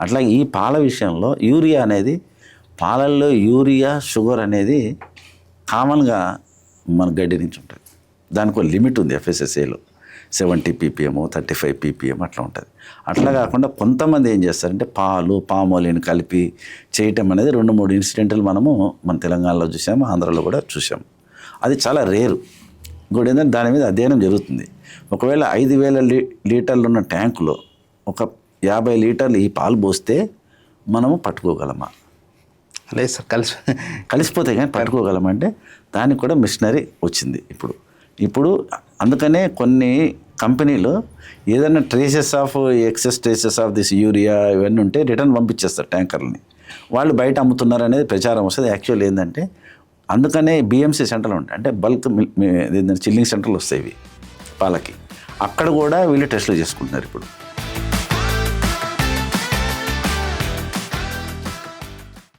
అట్లా ఈ పాల విషయంలో యూరియా అనేది పాలల్లో యూరియా షుగర్ అనేది కామన్గా మన గడ్డి నుంచి ఉంటుంది. దానికి ఒక లిమిట్ ఉంది ఎఫ్ఎస్ఎస్ఏలో 70 ppm 35 ppm అట్లా ఉంటుంది. అట్లా కాకుండా కొంతమంది ఏం చేస్తారంటే పాలు పామోలిన్ కలిపి చేయటం అనేది 2-3 ఇన్సిడెంట్లు మనము మన తెలంగాణలో చూసాము, ఆంధ్రాలో కూడా చూసాము. అది చాలా రేరు. ఇంకోటి ఏంటంటే దాని మీద అధ్యయనం జరుగుతుంది. ఒకవేళ 5000 లీటర్లు ఉన్న ట్యాంకులో ఒక 50 లీటర్లు ఈ పాలు పోస్తే మనము పట్టుకోగలమా? లేదు సార్, కలిసిపోతే కానీ పట్టుకోగలమంటే దానికి కూడా మిషనరీ వచ్చింది ఇప్పుడు. అందుకనే కొన్ని కంపెనీలు ఏదైనా excess traces of this urea ఇవన్నీ ఉంటే రిటర్న్ పంపించేస్తారు ట్యాంకర్లని. వాళ్ళు బయట అమ్ముతున్నారు అనేది ప్రచారం వస్తుంది. యాక్చువల్ ఏంటంటే అందుకనే బిఎంసీ సెంటర్లు ఉంటాయి, అంటే బల్క్ చిల్లింగ్ సెంటర్లు వస్తాయి ఇవి పాలకి. అక్కడ కూడా వీళ్ళు టెస్టులు చేసుకుంటున్నారు ఇప్పుడు.